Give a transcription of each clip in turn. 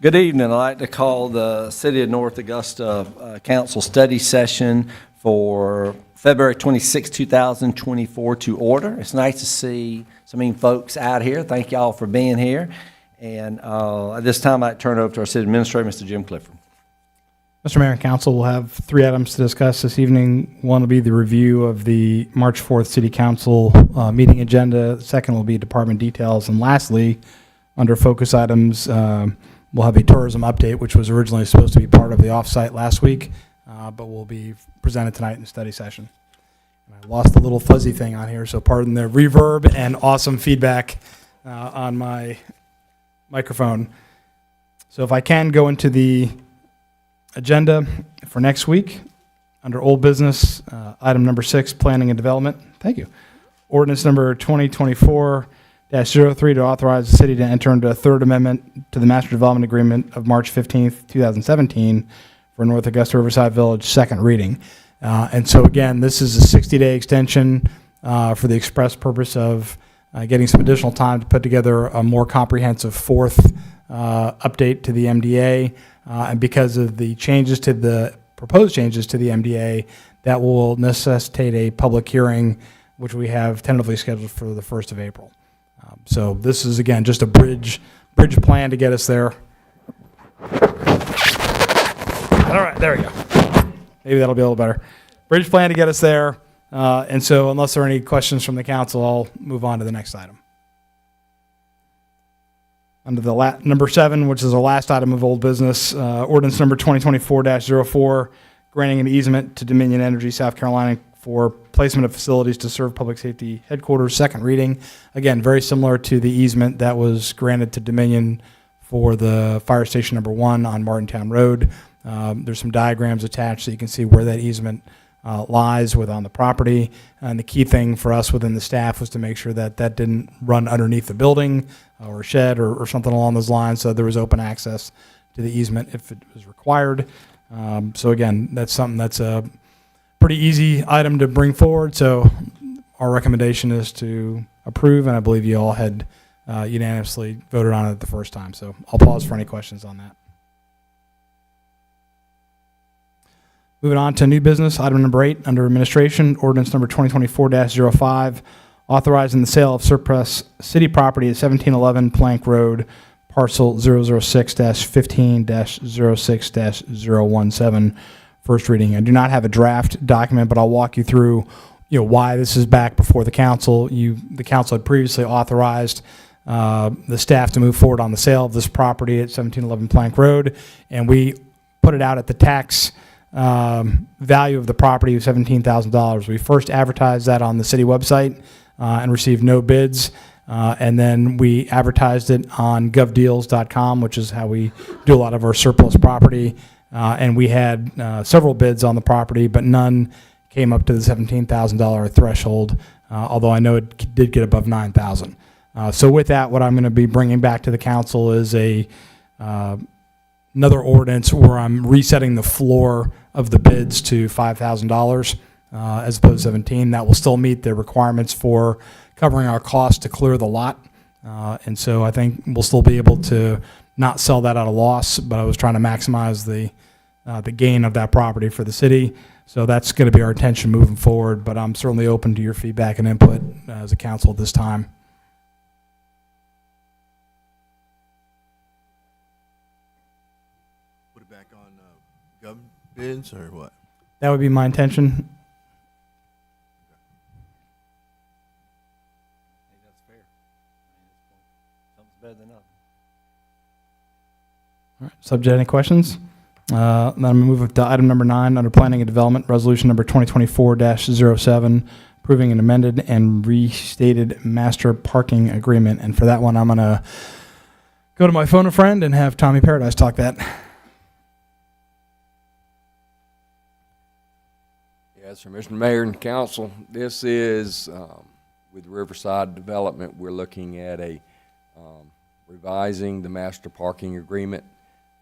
Good evening. I'd like to call the City of North Augusta Council Study Session for February 26, 2024 to order. It's nice to see so many folks out here. Thank y'all for being here. And at this time, I'd turn it over to our City Administrator, Mr. Jim Clifford. Mr. Mayor and Council, we'll have three items to discuss this evening. One will be the review of the March 4th City Council meeting agenda. The second will be department details. And lastly, under focus items, we'll have a tourism update, which was originally supposed to be part of the offsite last week, but will be presented tonight in the study session. And I lost the little fuzzy thing on here, so pardon the reverb and awesome feedback on my microphone. So if I can go into the agenda for next week, under old business, item number 6, planning and development. Thank you. Ordinance number 2024-03 to authorize the city to enter into a third amendment to the Master Development Agreement of March 15th, 2017 for North Augusta Riverside Village, second reading. And so again, this is a 60-day extension for the express purpose of getting some additional time to put together a more comprehensive fourth update to the MDA. And because of the proposed changes to the MDA, that will necessitate a public hearing, which we have tentatively scheduled for the 1st of April. So this is, again, just a bridge plan to get us there. All right, there we go. Maybe that'll be a little better. Bridge plan to get us there. And so unless there are any questions from the council, I'll move on to the next item. Under the number 7, which is the last item of old business, ordinance number 2024-04, granting an easement to Dominion Energy, South Carolina, for placement of facilities to serve public safety headquarters, second reading. Again, very similar to the easement that was granted to Dominion for the fire station number 1 on Martintown Road. There's some diagrams attached so you can see where that easement lies on the property. And the key thing for us within the staff was to make sure that that didn't run underneath the building or a shed or something along those lines, so there was open access to the easement if it was required. So again, that's something that's a pretty easy item to bring forward. So our recommendation is to approve, and I believe you all had unanimously voted on it the first time. So I'll pause for any questions on that. Moving on to new business, item number 8, under administration, ordinance number 2024-05, authorizing the sale of surplus city property at 1711 Plank Road, parcel 006-15-06-017, first reading. I do not have a draft document, but I'll walk you through, why this is back before the council. The council had previously authorized the staff to move forward on the sale of this property at 1711 Plank Road, and we put it out at the tax value of the property of $17,000. We first advertised that on the city website and received no bids, and then we advertised it on govdeals.com, which is how we do a lot of our surplus property, and we had several bids on the property, but none came up to the $17,000 threshold, although I know it did get above $9,000. So with that, what I'm going to be bringing back to the council is another ordinance where I'm resetting the floor of the bids to $5,000 as opposed to $17,000. That will still meet the requirements for covering our costs to clear the lot. And so I think we'll still be able to not sell that at a loss, but I was trying to maximize the gain of that property for the city. So that's going to be our intention moving forward, but I'm certainly open to your feedback and input as a council at this time. Put it back on gov bids or what? That would be my intention. I think that's fair. Something's better than nothing. All right, subject to any questions? Then I'm going to move to item number 9 under planning and development, resolution number 2024-07, approving an amended and restated master parking agreement. And for that one, I'm going to go to my phone a friend and have Tommy Paradise talk that. Yes, sir, Mr. Mayor and Council, this is with Riverside Development. We're looking at revising the master parking agreement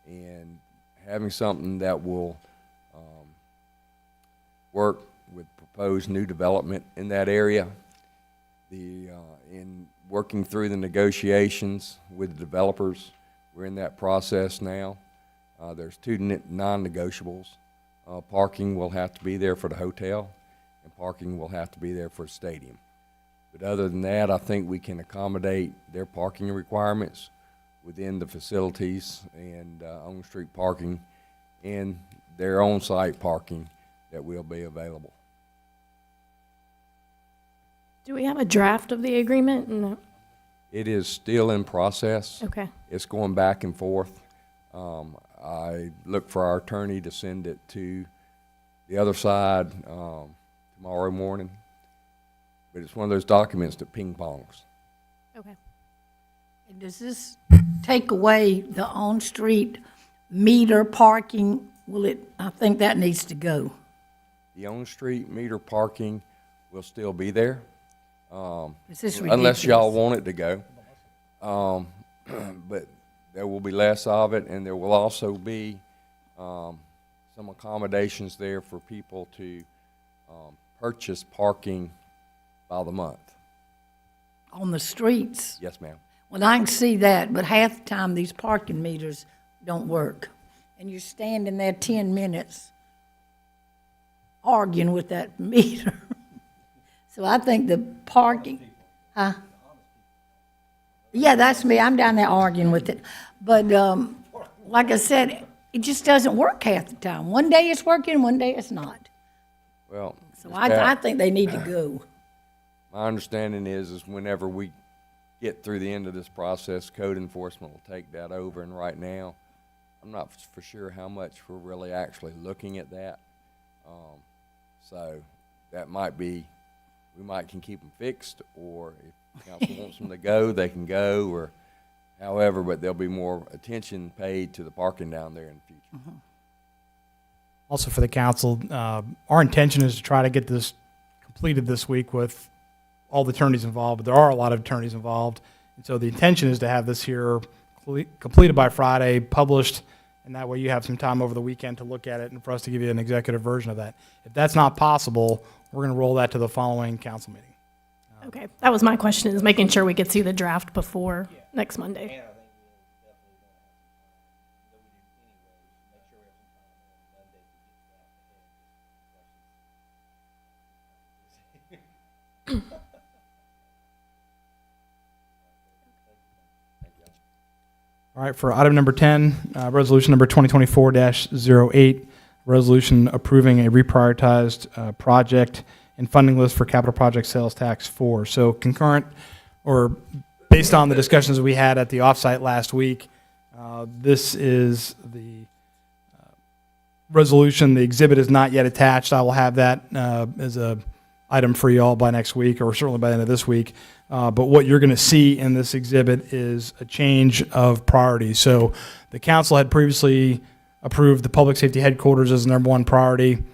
and having something that will work with proposed new development in that area. In working through the negotiations with the developers, We're in that process now. There's two non-negotiables. Parking will have to be there for the hotel, and parking will have to be there for the stadium. But other than that, I think we can accommodate their parking requirements within the facilities and on-street parking and their on-site parking that will be available. Do we have a draft of the agreement? No. It is still in process. Okay. It's going back and forth. I look for our attorney to send it to the other side tomorrow morning. But it's one of those documents that ping-pongs. Okay. Does this take away the on-street meter parking? Will it, I think that needs to go. The on-street meter parking will still be there. This is Unless y'all ridiculous. want it to go. But there will be less of it, and there will also be some accommodations there for people to purchase parking by the month. On the streets. Yes, ma'am. Well, I can see that, but half the time these parking meters don't work. And you're standing there 10 minutes arguing with that meter. So I think the parking, huh? Yeah, that's me. I'm down there arguing with it. But like I said, it just doesn't work half the time. One day it's working, one day it's not. Well, So Ms. I Pat, think they need to go. my understanding is whenever we get through the end of this process, code enforcement will take that over, and right now, I'm not for sure how much we're really actually looking at that. So that might be, we might can keep them fixed, or if council wants them to go, they can go, or however, but there'll be more attention paid to the parking down there in the future. Also for the council, our intention is to try to get this completed this week with all the attorneys involved, but there are a lot of attorneys involved. And so the intention is to have this here completed by Friday, published, and that way you have some time over the weekend to look at it and for us to give you an executive version of that. If that's not possible, we're going to roll that to the following council meeting. Okay. That was my question, is making sure we could see the draft before next Monday. All right, for item number 10, resolution number 2024-08, resolution approving a reprioritized project and funding list for capital project sales tax 4. So concurrent, or based on the discussions we had at the offsite last week, this is the resolution. The exhibit is not yet attached. I will have that as a item for you all by next week, or certainly by the end of this week. But what you're going to see in this exhibit is a change of priorities. So the council had previously approved the public safety headquarters as number one priority.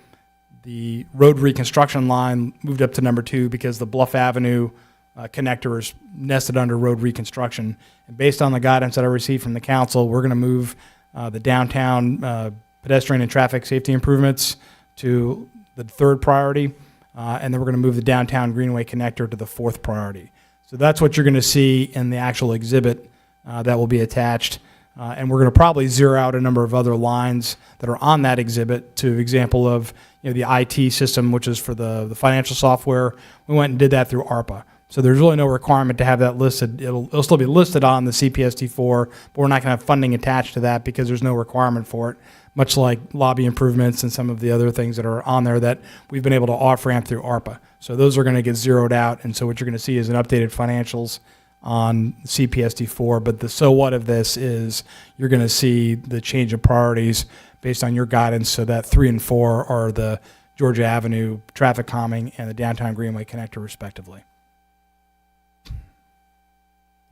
The road reconstruction line moved up to number 2 because the Bluff Avenue connector is nested under road reconstruction. And based on the guidance that I received from the council, we're going to move the downtown pedestrian and traffic safety improvements to the 3rd priority. And then we're going to move the downtown Greenway connector to the 4th priority. So that's what you're going to see in the actual exhibit that will be attached. And we're going to probably zero out a number of other lines that are on that exhibit, to example of the IT system, which is for the financial software. We went and did that through ARPA. So there's really no requirement to have that listed. It'll still be listed on the CPSD4, but we're not going to have funding attached to that because there's no requirement for it, much like lobby improvements and some of the other things that are on there that we've been able to off-ramp through ARPA. So those are going to get zeroed out, and so what you're going to see is an updated financials on CPSD4, but the so what of this is you're going to see the change of priorities based on your guidance, so that 3 and 4 are the Georgia Avenue traffic calming and the downtown Greenway connector, respectively.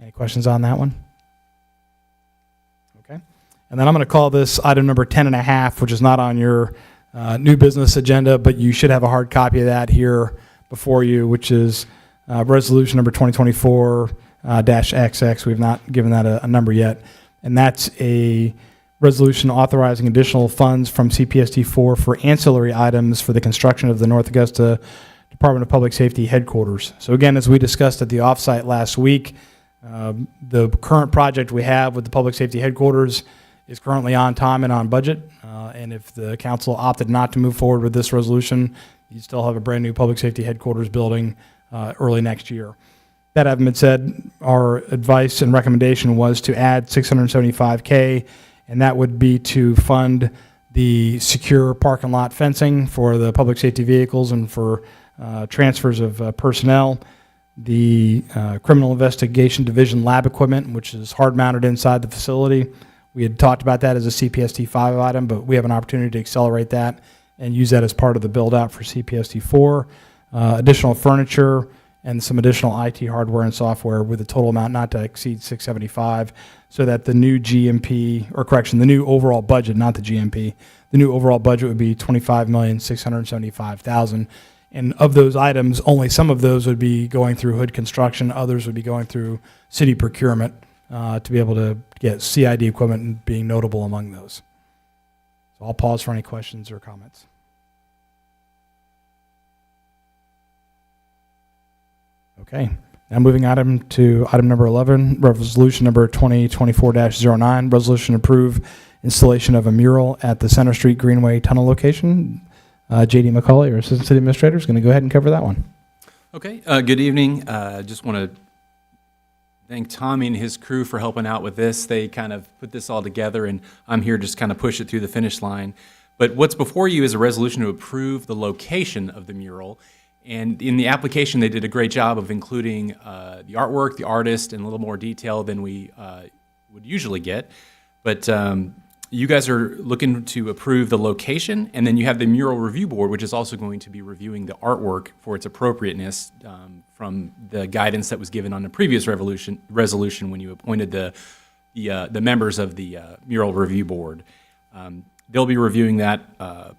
Any questions on that one? Okay. And then I'm going to call this item number 10.5, which is not on your new business agenda, but you should have a hard copy of that here before you, which is resolution number 2024-XX. We've not given that a number yet. And that's a resolution authorizing additional funds from CPSD4 for ancillary items for the construction of the North Augusta Department of Public Safety headquarters. So again, as we discussed at the offsite last week, The current project we have with the public safety headquarters is currently on time and on budget. And if the council opted not to move forward with this resolution, you still have a brand-new public safety headquarters building early next year. That having been said, our advice and recommendation was to add $675K, and that would be to fund the secure parking lot fencing for the public safety vehicles and for transfers of personnel, the criminal investigation division lab equipment, which is hard-mounted inside the facility. We had talked about that as a CPST 5 item, but we have an opportunity to accelerate that and use that as part of the build-out for CPST 4. Additional furniture and some additional IT hardware and software with a total amount not to exceed $675, so that the new GMP, or correction, the new overall budget, not the GMP, the new overall budget would be $25,675,000. And of those items, only some of those would be going through Hood Construction, others would be going through city procurement to be able to get CID equipment being notable among those. So I'll pause for any questions or comments. Okay, now moving to item number 11, resolution number 2024-09, resolution to approve installation of a mural at the Center Street Greenway Tunnel location. J.D. McCauley, our Assistant City Administrator, is going to go ahead and cover that one. Okay, good evening. Just want to thank Tommy and his crew for helping out with this. They kind of put this all together, and I'm here just kind of push it through the finish line. But what's before you is a resolution to approve the location of the mural. And in the application, they did a great job of including the artwork, the artist, in a little more detail than we would usually get. But you guys are looking to approve the location, and then you have the mural review board, which is also going to be reviewing the artwork for its appropriateness from the guidance that was given on the previous resolution when you appointed the members of the mural review board. They'll be reviewing that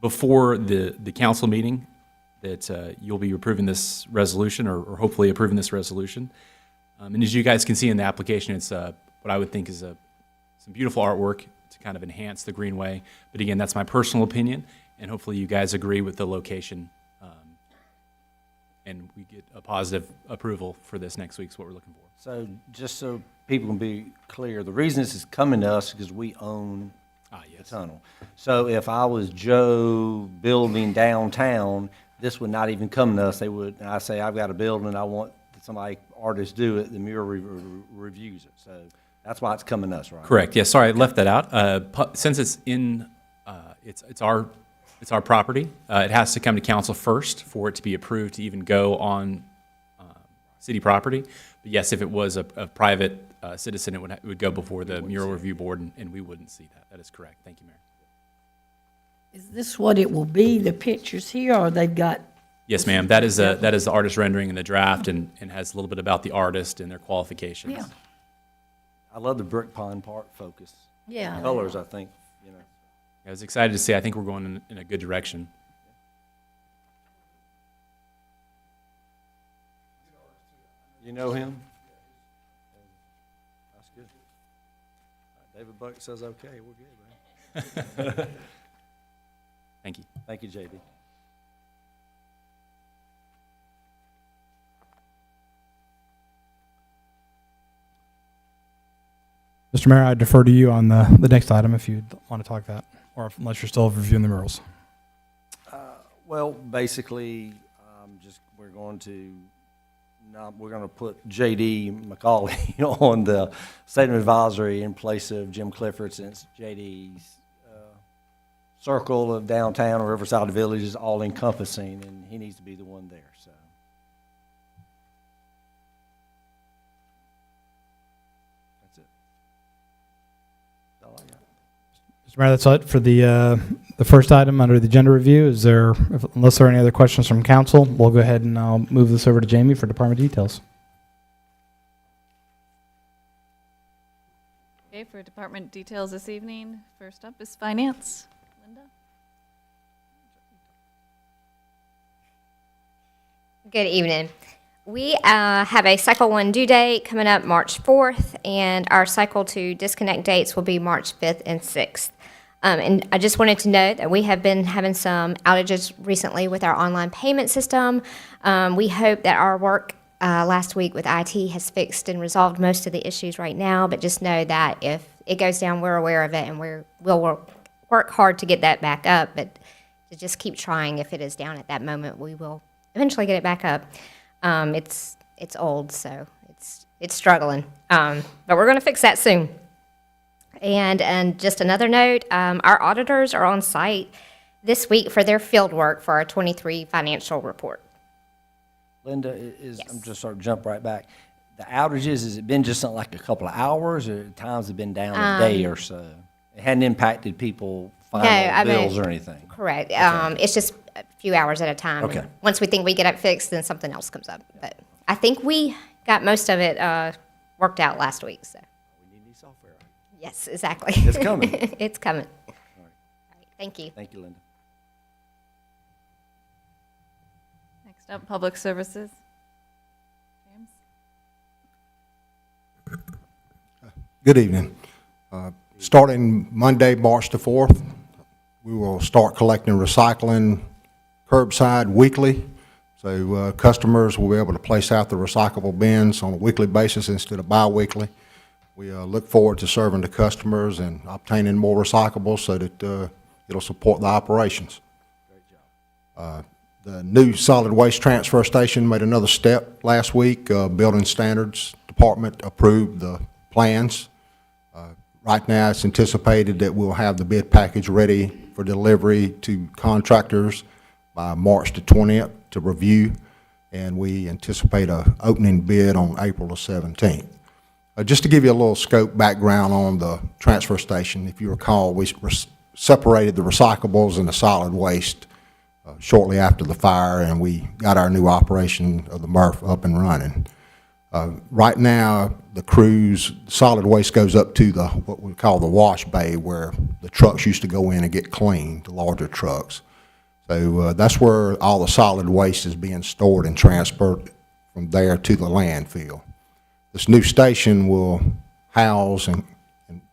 before the council meeting, that you'll be approving this resolution, or hopefully approving this resolution. And as you guys can see in the application, it's what I would think is some beautiful artwork to kind of enhance the greenway. But again, that's my personal opinion, and hopefully you guys agree with the location, and we get a positive approval for this next week is what we're looking for. So just so people can be clear, the reason this is coming to us is because we own the tunnel. So if I was Joe building downtown, this would not even come to us. They would, I say, I've got a building, I want somebody, artist do it, the mural reviews it. So that's why it's coming to us, right? Correct. Yeah. Sorry, I left that out. Since it's in, it's our property. It has to come to council first for it to be approved to even go on city property. But yes, if it was a private citizen, it would go before the mural review board, and we wouldn't see that. That is correct. Thank you, Mayor. Is this what it will be, the pictures here, or they've got? Yes, ma'am. That is the artist rendering in the draft, and has a little bit about the artist and their qualifications. Yeah. I love the brick pine part focus. Yeah. Colors, I think, you know. I was excited to see. I think we're going in a good direction. You know him? That's good. David Buck says, okay, we're good, man. Thank you. Thank you, JD. Mr. Mayor, I defer to you on the next item if you want to talk that, or unless you're still reviewing the murals. Well, basically, we're going to put JD McCauley on the statement advisory in place of Jim Clifford, since JD's circle of downtown or Riverside Village is all encompassing, and he needs to be the one there, so. That's it. That's all I got. Mr. Mayor, that's it for the first item under the agenda review. Unless there are any other questions from council, we'll go ahead and I'll move this over to Jamie for department details. Okay, for department details this evening, first up is finance. Linda? Good evening. We have a Cycle 1 due date coming up March 4th, and our Cycle 2 disconnect dates will be March 5th and 6th. And I just wanted to note that we have been having some outages recently with our online payment system. We hope that our work last week with IT has fixed and resolved most of the issues right now, but just know that if it goes down, we're aware of it, and we'll work hard to get that back up, but to just keep trying. If it is down at that moment, we will eventually get it back up. It's old, so it's struggling, but we're going to fix that soon. And just another note, our auditors are on site this week for their field work for our 23 financial report. Linda, Yes. I'm just sort of jump right back. The outages, has it been just something like a couple of hours, or times have been down a day or so? It hadn't impacted people final bills or anything? Correct. It's just a few hours at a time. Okay. And once we think we get it fixed, then something else comes up. But I think we got most of it worked out last week. So. We need new software. Yes, exactly. It's coming. It's coming. All right. Thank you. Thank you, Linda. Next up, Public Services. James? Good evening. Starting Monday, March the 4th, we will start collecting recycling curbside weekly. So customers will be able to place out the recyclable bins on a weekly basis instead of bi-weekly. We look forward to serving the customers and obtaining more recyclables so that it'll support the operations. Great job. The new solid waste transfer station made another step last week. Building Standards Department approved the plans. Right now, it's anticipated that we'll have the bid package ready for delivery to contractors by March the 20th to review, and we anticipate an opening bid on April the 17th. Just to give you a little scope background on the transfer station, if you recall, we separated the recyclables and the solid waste shortly after the fire, and we got our new operation of the MRF up and running. Right now, the crews, solid waste goes up to what we call the wash bay, where the trucks used to go in and get cleaned, the larger trucks. So that's where all the solid waste is being stored and transferred from there to the landfill. This new station will house and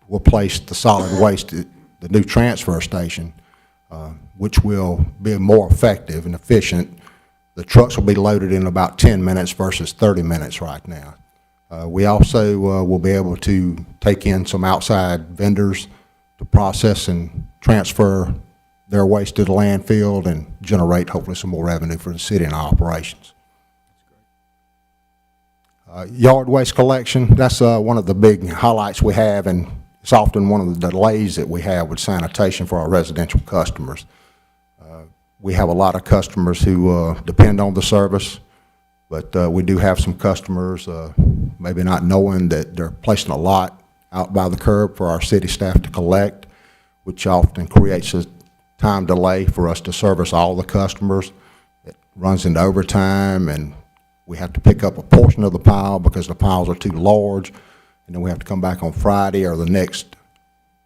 will place the solid waste at the new transfer station, which will be more effective and efficient. The trucks will be loaded in about 10 minutes versus 30 minutes right now. We also will be able to take in some outside vendors to process and transfer their waste to the landfill and generate hopefully some more revenue for the city and our operations. Yard waste collection, that's one of the big highlights we have, and it's often one of the delays that we have with sanitation for our residential customers. We have a lot of customers who depend on the service, but we do have some customers maybe not knowing that they're placing a lot out by the curb for our city staff to collect, which often creates a time delay for us to service all the customers. It runs into overtime, and we have to pick up a portion of the pile because the piles are too large, and then we have to come back on Friday or the next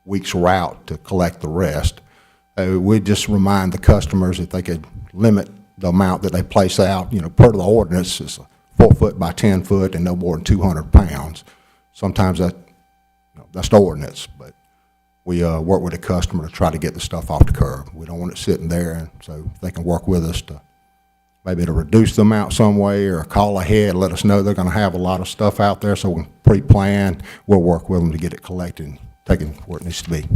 week's route to collect the rest. We just remind the customers that they could limit the amount that they place out. You know, per the ordinance, it's 4 foot by 10 foot and no more than 200 pounds. Sometimes that's the ordinance, but we work with the customer to try to get the stuff off the curb. We don't want it sitting there, and so they can work with us to maybe to reduce the amount some way, or call ahead, let us know they're going to have a lot of stuff out there so we can pre-plan. We'll work with them to get it collected and taken where it needs to be.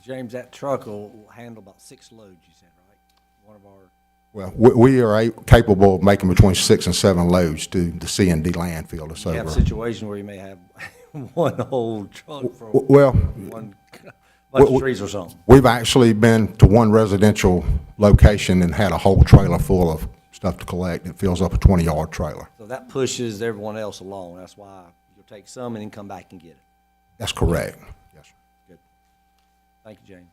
James, that truck will handle about 6 loads, you said, right? One of our... Well, we are capable of making between 6 and 7 loads to the C&D landfill. You have a situation where you may have one whole truck for well, one bunch of trees or something. We've actually been to one residential location and had a whole trailer full of stuff to collect. It fills up a 20-yard trailer. So that pushes everyone else along. That's why you'll take some and then come back and get it. That's correct. Yes, sir. Good. Thank you, James.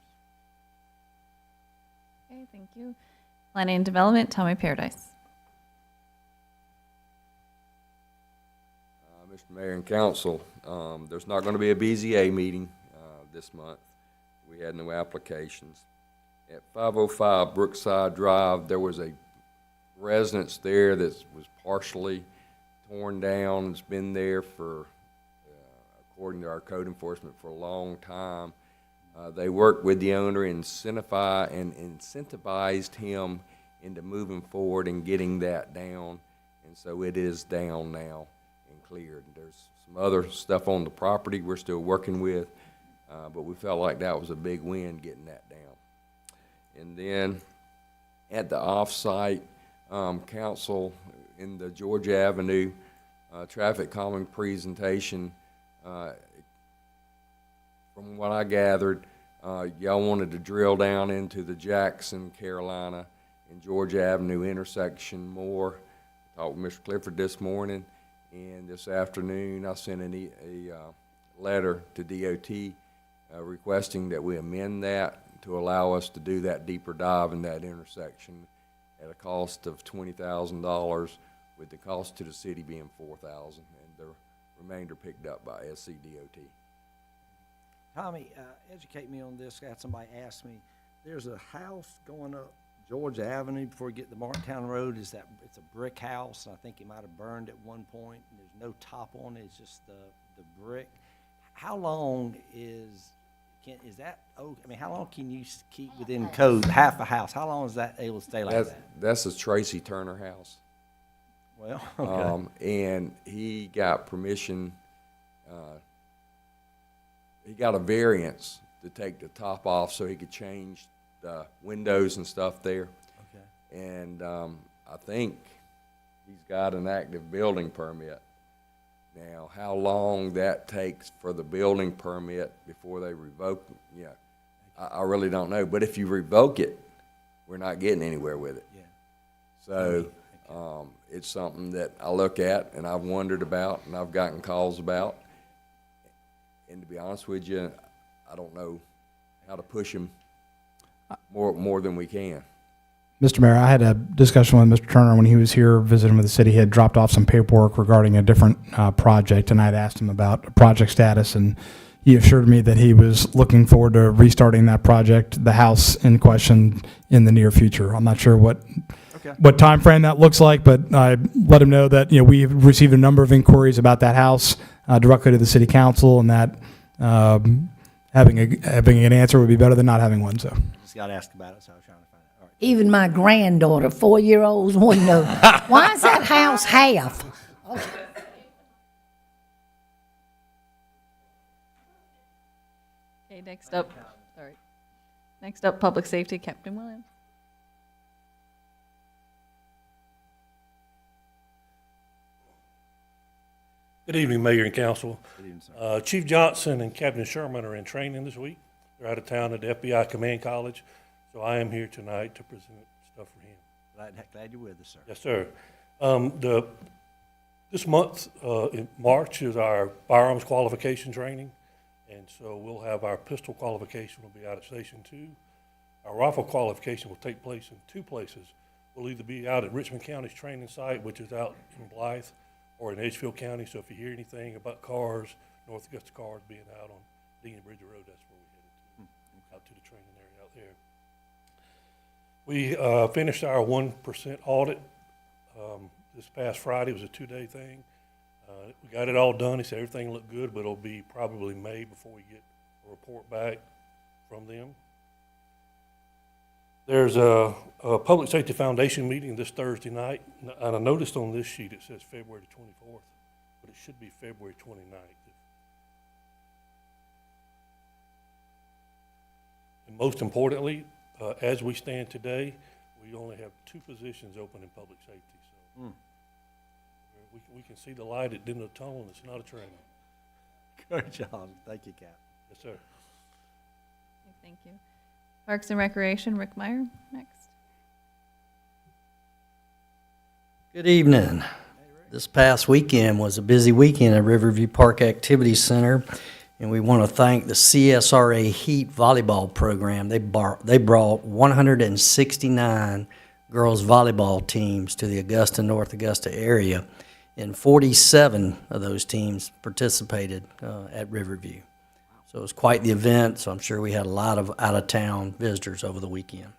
Okay, thank you. Planning and Development, Tommy Paradise. Mr. Mayor and Council, there's not going to be a BZA meeting this month. We had no applications. At 505 Brookside Drive, there was a residence there that was partially torn down. It's been there for, according to our code enforcement, for a long time. They worked with the owner and incentivized him into moving forward and getting that down. and so it is down now and cleared. There's some other stuff on the property we're still working with, but we felt like that was a big win getting that down. And then at the off-site, council in the Georgia Avenue traffic calming presentation, from what I gathered, y'all wanted to drill down into the Jackson, Carolina, and Georgia Avenue intersection more. Talked with Mr. Clifford this morning, and this afternoon I sent a letter to DOT requesting that we amend that to allow us to do that deeper dive in that intersection at a cost of $20,000, with the cost to the city being $4,000, and the remainder picked up by SCDOT. Tommy, educate me on this. I had somebody ask me, there's a house going up Georgia Avenue before you get to Martintown Road. It's a brick house, and I think it might have burned at one point. And there's no top on it, it's just the brick. How long is that, how long can you keep within code, half a house? How long is that able to stay like that? That's a Tracy Turner house. Well, okay. And he got permission, he got a variance to take the top off so he could change the windows and stuff there. Okay. And I think he's got an active building permit. Now, how long that takes for the building permit before they revoke it, I really don't know. But if you revoke it, we're not getting anywhere with it. Yeah. So it's something that I look at and I've wondered about and I've gotten calls about. And to be honest with you, I don't know how to push him more than we can. Mr. Mayor, I had a discussion with Mr. Turner when he was here visiting with the city. He had dropped off some paperwork regarding a different project, and I'd asked him about project status, and he assured me that he was looking forward to restarting that project, the house in question, in the near future. I'm not sure what time frame that looks like, but I let him know that we've received a number of inquiries about that house directly to the city council, and that having an answer would be better than not having one. So Just got to ask about it, so I was trying to find out. All right. Even my granddaughter, 4-year-olds, wouldn't know. Why is that house half? Okay, next up, Next up, Public Safety, Captain Williams. Good evening, Mayor and Council. Good evening, sir. Chief Johnson and Captain Sherman are in training this week. They're out of town at the FBI Command College, so I am here tonight to present stuff for him. Glad you're with us, sir. Yes, sir. This month, in March, is our firearms qualification training, and so we'll have our pistol qualification will be out at Station 2. Our rifle qualification will take place in 2 places. We'll either be out at Richmond County's training site, which is out in Blythe, or in Edgefield County. So if you hear anything about cars, North Augusta cars being out on Dean Bridge Road, that's where we're headed to, out to the training area out there. We finished our 1% audit this past Friday. It was a 2-day thing. We got it all done. He said everything looked good, but it'll be probably May before we get a report back from them. There's a Public Safety Foundation meeting this Thursday night, and I noticed on this sheet it says February 24th, but it should be February 29th. And most importantly, as we stand today, we only have 2 positions open in public safety. So we can see the light at the end of the tunnel, and it's not a train. Good job. Thank you, Cap. Yes, sir. Thank you. Parks and Recreation, Rick Meyer, next. Good evening. This past weekend was a busy weekend at Riverview Park Activity Center, and we want to thank the CSRA Heat Volleyball Program. They brought 169 girls volleyball teams to the Augusta, North Augusta area, and 47 of those teams participated at Riverview. So it was quite the event, so I'm sure we had a lot of out-of-town visitors over the weekend.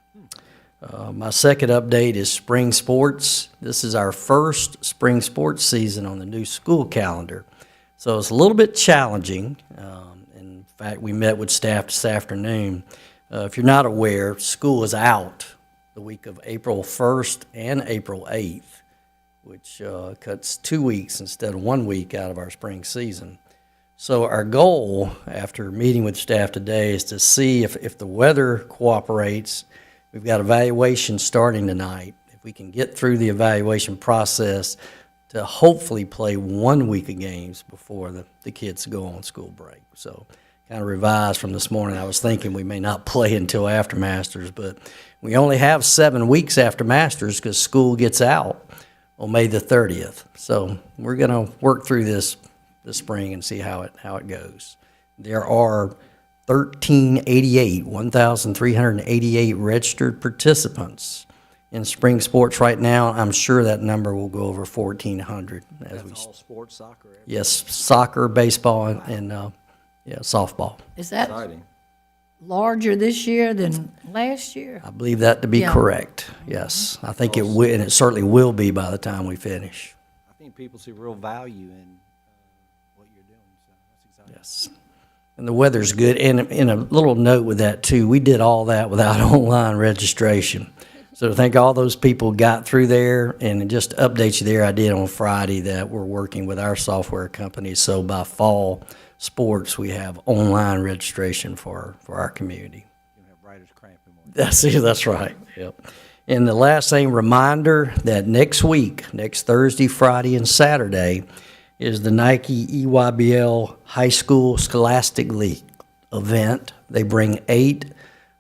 My second update is spring sports. This is our first spring sports season on the new school calendar. So it's a little bit challenging. In fact, we met with staff this afternoon. If you're not aware, school is out the week of April 1st and April 8th, which cuts 2 weeks instead of 1 week out of our spring season. So our goal, after meeting with staff today, is to see if the weather cooperates. We've got evaluation starting tonight. If we can get through the evaluation process to hopefully play 1 week of games before the kids go on school break. So kind of revised from this morning. I was thinking we may not play until after Masters, but we only have 7 weeks after Masters because school gets out on May the 30th. So we're going to work through this spring and see how it goes. There are 1,388 registered participants in spring sports right now. I'm sure that number will go over 1,400 as we. That's all sports, soccer. Everything. Yes, soccer, baseball, and softball. Is that Exciting. larger this year than last year? I believe that to be Yeah. correct. Yes, I think it will, and it certainly will be by the time we finish. I think people see real value in what you're doing, so that's exciting. Yes. And the weather's good. And in a little note with that, too, we did all that without online registration. So to think all those people got through there, and just to update you there, I did on Friday that we're working with our software company. So by fall sports, we have online registration for our community. You don't have writer's cramp anymore. That's right. Yep. And the last thing, reminder that next week, next Thursday, Friday, and Saturday, is the Nike EYBL High School Scholastic League event. They bring 8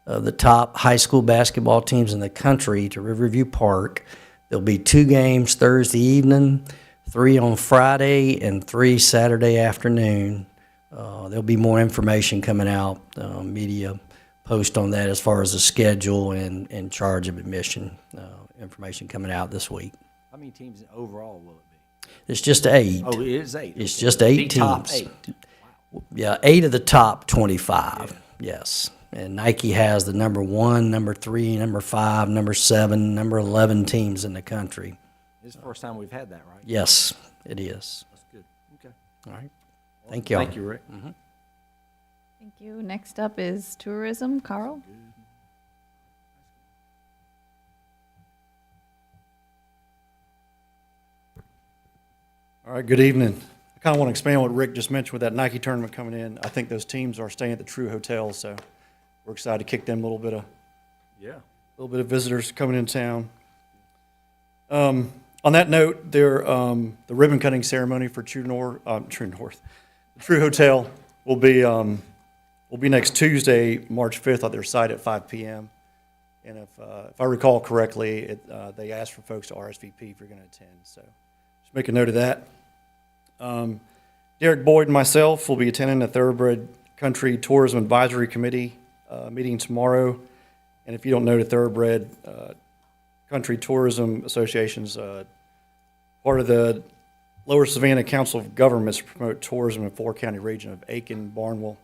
of the top high school basketball teams in the country to Riverview Park. There'll be 2 games Thursday evening, 3 on Friday, and 3 Saturday afternoon. There'll be more information coming out, media post on that as far as the schedule and charge of admission information coming out this week. How many teams overall will it be? It's just 8. Oh, it is 8. It's Okay. just 8 The top teams. 8. Wow. Yeah, 8 of the top 25. Yes. And Nike has the number 1, number 3, number 5, number 7, number 11 teams in the country. This is the first time we've had that, right? Yes, it is. That's good. Okay. All right. Thank you all. Thank you, Rick. Thank you. Next up is tourism. Carl? All right, good evening. I kind of want to expand what Rick just mentioned with that Nike tournament coming in. I think those teams are staying at the True Hotel, so we're excited to kick them a little bit of visitors coming in town. On that note, the ribbon cutting ceremony for True Hotel will be next Tuesday, March 5th, at their site at 5 p.m. And if I recall correctly, they asked for folks to RSVP if you're going to attend. So just make a note of that. Derek Boyd and myself will be attending the Thoroughbred Country Tourism Advisory Committee meeting tomorrow. And if you don't know, the Thoroughbred Country Tourism Association's part of the Lower Savannah Council of Governments to promote tourism in the 4-county region of Aiken, Barnwell,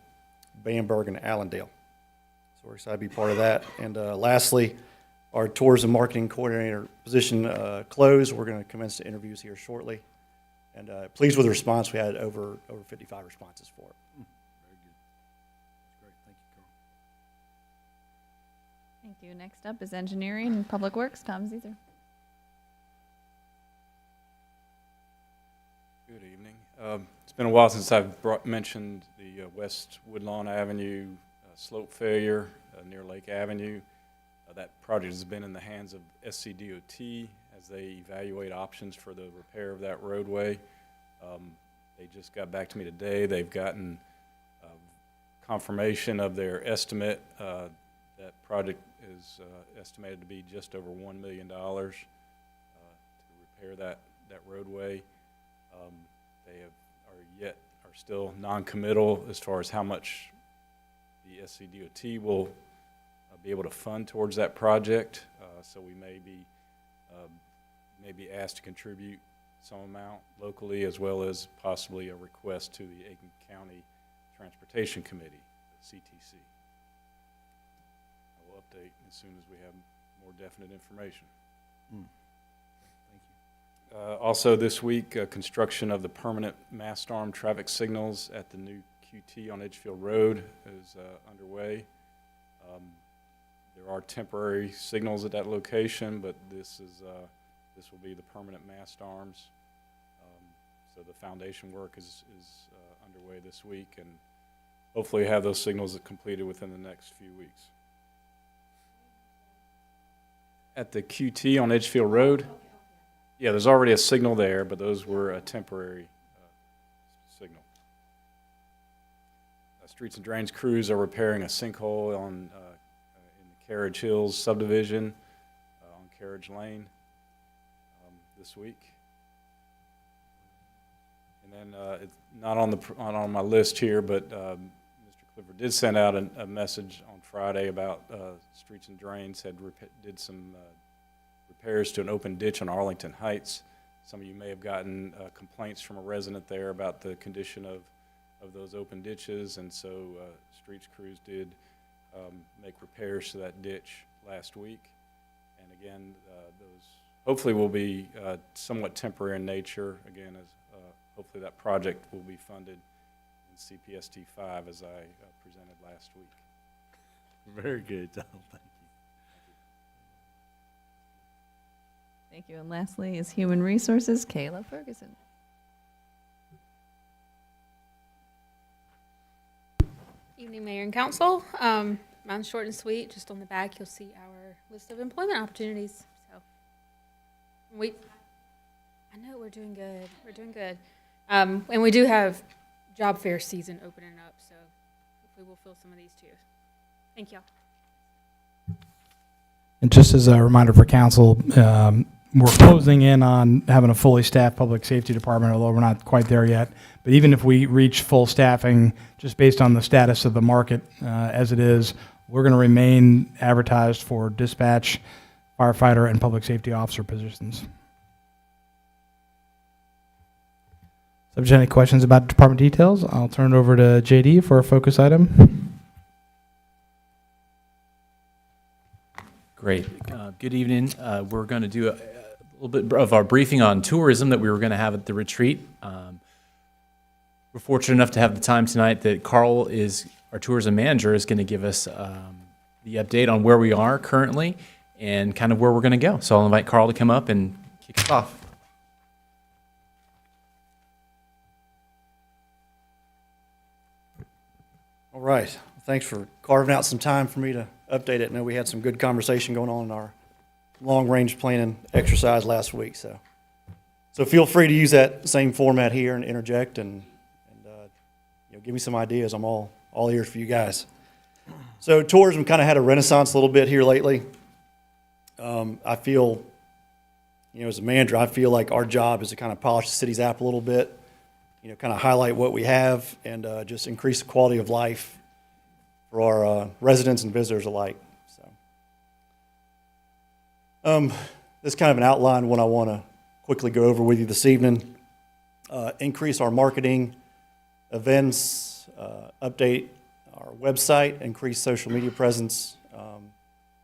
Bamberg, and Allendale. So we're excited to be part of that. And lastly, our tourism marketing coordinator position closed. We're going to commence the interviews here shortly. And pleased with the response. We had over 55 responses for it. Very good. That's great. Thank you, Carl. Thank you. Next up is engineering and public works. Tom Zeither. Good evening. It's been a while since I've mentioned the West Woodlawn Avenue slope failure near Lake Avenue. That project has been in the hands of SCDOT as they evaluate options for the repair of that roadway. They just got back to me today. They've gotten confirmation of their estimate. That project is estimated to be just over $1 million to repair that roadway. They are still non-committal as far as how much the SCDOT will be able to fund towards that project. So we may be asked to contribute some amount locally, as well as possibly a request to the Aiken County Transportation Committee, the CTC. I will update as soon as we have more definite information. Also this week, construction of the permanent mast arm traffic signals at the new QT on Edgefield Road is underway. There are temporary signals at that location, but this is This will be the permanent mast arms. So the foundation work is underway this week, and hopefully have those signals completed within the next few weeks. At the QT on Edgefield Road, yeah, there's already a signal there, but those were a temporary signal. Streets and Drains crews are repairing a sinkhole in the Carriage Hills subdivision on Carriage Lane this week. And then it's not on my list here, but Mr. Clifford did send out a message on Friday about Streets and Drains did some repairs to an open ditch on Arlington Heights. Some of you may have gotten complaints from a resident there about the condition of those open ditches, and so streets crews did make repairs to that ditch last week. And again, those hopefully will be somewhat temporary in nature. Again, as hopefully that project will be funded in CPST 5 as I presented last week. Very good, Tom. Thank you. Thank you. And lastly is Human Resources, Kayla Ferguson. Evening, Mayor and Council. Mine's short and sweet. Just on the back, you'll see our list of employment opportunities. So, I know we're doing good. We're doing good. And we do have job fair season opening up, so hopefully we'll fill some of these too. Thank y'all. And just as a reminder for council, we're closing in on having a fully staffed public safety department, although we're not quite there yet. But even if we reach full staffing, just based on the status of the market as it is, we're going to remain advertised for dispatch, firefighter, and public safety officer positions. So if there's any questions about department details, I'll turn it over to JD for a focus item. Great. Good evening. We're going to do a little bit of our briefing on tourism that we were going to have at the retreat. We're fortunate enough to have the time tonight that Carl is, our tourism manager, is going to give us the update on where we are currently and kind of where we're going to go. So I'll invite Carl to come up and kick us off. All right. Thanks for carving out some time for me to update it. I know we had some good conversation going on in our long-range planning exercise last week. So feel free to use that same format here and interject and give me some ideas. I'm all ears for you guys. So tourism kind of had a renaissance a little bit here lately. I feel, as a manager, I feel like our job is to kind of polish the city's app a little bit, kind of highlight what we have and just increase the quality of life for our residents and visitors alike. So, this is kind of an outline what I want to quickly go over with you this evening. Increase our marketing, events, update our website, increase social media presence.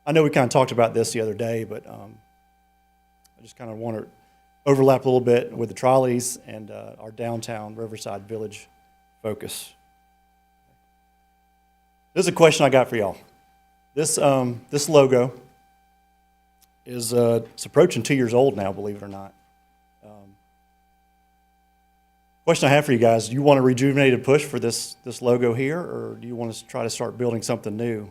I know we kind of talked about this the other day, but I just kind of want to overlap a little bit with the trolleys and our downtown Riverside Village focus. This is a question I got for y'all. This logo is it's approaching 2 years old now, believe it or not. Question I have for you guys: do you want a rejuvenated push for this logo here, or do you want to try to start building something new?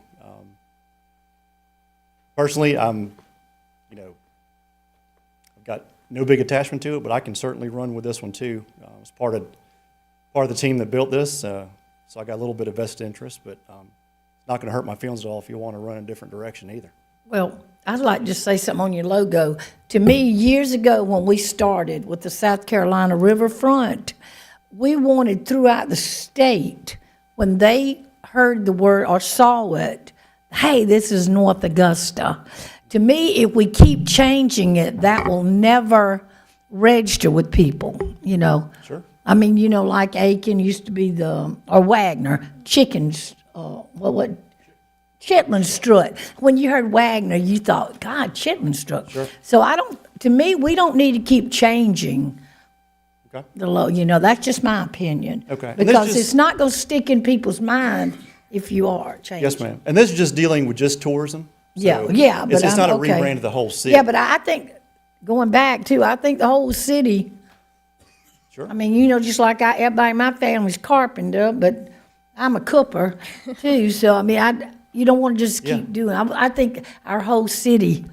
Personally, I've got no big attachment to it, but I can certainly run with this one too. I was part of the team that built this, so I got a little bit of vested interest, but it's not going to hurt my feelings at all if you want to run in a different direction either. Well, I'd like to say something on your logo. To me, years ago when we started with the South Carolina Riverfront, we wanted throughout the state, when they heard the word or saw it, hey, this is North Augusta. To me, if we keep changing it, that will never register with people, Sure. I mean, like Aiken used to be or Wagner, chickens, Chitlin Strut. When you heard Wagner, you thought, God, Chitlin Strut. Sure. So to me, we don't need to keep changing Okay. the logo. That's just my opinion. Okay. And this Because just- it's not going to stick in people's mind if you are changing. Yes, ma'am. And this is just dealing with just tourism? So Yeah, but it's not a okay. rebrand of the whole city. Yeah, but I think going back too, I think the whole city. Sure. I mean, you know, just like everybody in my family's carpenter, but I'm a cooper too. So I mean, you don't want to just keep doing. I think our whole city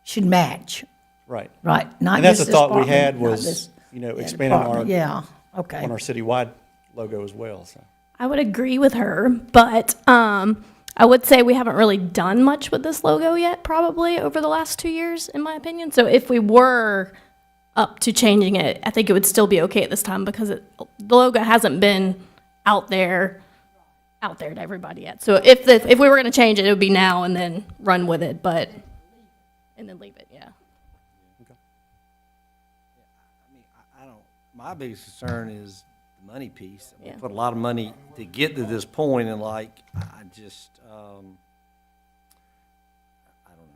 should match. Right. Right. Not And that's just the this thought we department, had not was, this- expanding our, department. Yeah. Okay. on our citywide logo as well, so. I would agree with her, but I would say we haven't really done much with this logo yet, probably over the last 2 years, in my opinion. So if we were up to changing it, I think it would still be okay at this time because the logo hasn't been out there to everybody yet. So if we were going to change it, it would be now and then run with it, and then leave it. Yeah. I don't, my biggest concern is the money piece. We Yeah. put a lot of money to get to this point, and like, I just, I don't know.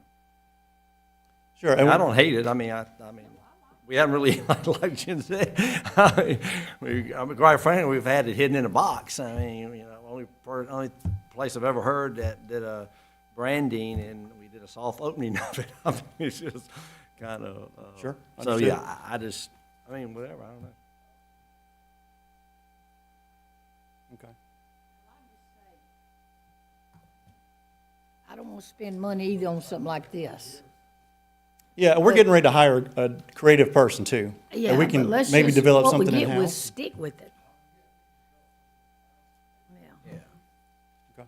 Sure. And I don't hate it. I mean, we haven't really, like Jen said, I mean, quite frankly, we've had it hidden in a box. I mean, you know, only place I've ever heard that did a branding, and we did a soft opening of it. I mean, it's just kind of. Sure. So, Understood. yeah, I mean, whatever, I don't know. Okay. I don't want to spend money either on something like this. Yeah, we're getting ready to hire a creative person too. Yeah, And we but can let's maybe just- develop what we something get, we'll in-house. stick with it. Yeah. Okay.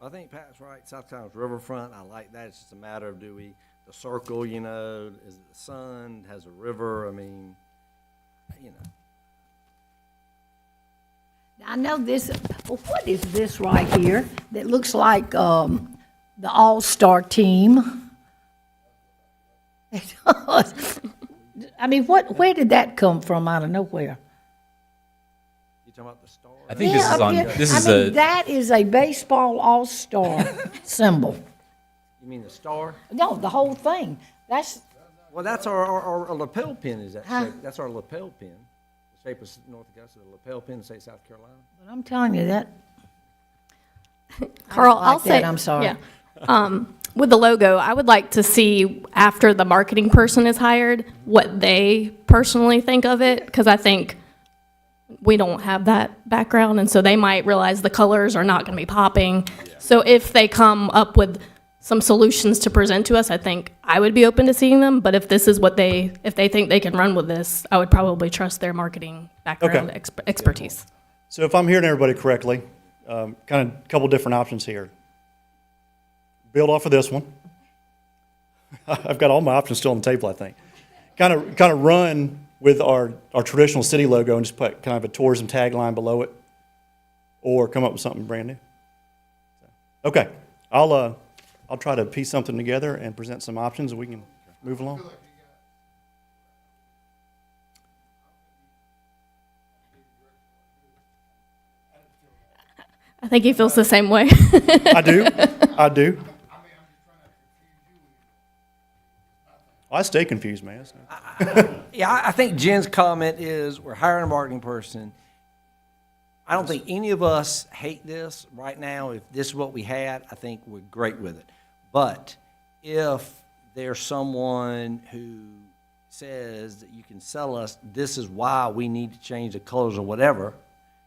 I think Pat's right, South Carolina's riverfront, I like that, it's just a matter of the circle, you know, is it the sun, has a river, I mean, you know. I know this, well, what is this right here that looks like the all-star team? It does. I mean, where did that come from out of nowhere? You talking about the star? I think this Yeah, is on, yeah. this I is mean, a, that is a baseball all-star symbol. You mean the star? No, the whole thing. That's, Well, that's our lapel pin is that Huh? shape, that's our lapel pin. The shape of North Augusta, the lapel pin, say South Carolina. but I'm telling you that. Carl, like I'll that, say. I'm sorry. Yeah. With the logo, I would like to see after the marketing person is hired, what they personally think of it, because I think we don't have that background, and so they might realize the colors are not going to be popping. So if they come up with some solutions to present to us, I think I would be open to seeing them. But if this is what if they think they can run with this, I would probably trust their marketing background Okay. expertise. So if I'm hearing everybody correctly, kind of a couple different options here. Build off of this one. I've got all my options still on the table, I think. Kind of run with our traditional city logo and just put kind of a tourism tagline below it, or come up with something brand new. Okay, I'll try to piece something together and present some options, and we can move along. I think he feels the same way. I do. I stay confused, man. Yeah, I think Jen's comment is, we're hiring a marketing person. I don't think any of us hate this right now. If this is what we had, I think we're great with it. But if there's someone who says that you can sell us, this is why we need to change the colors or whatever,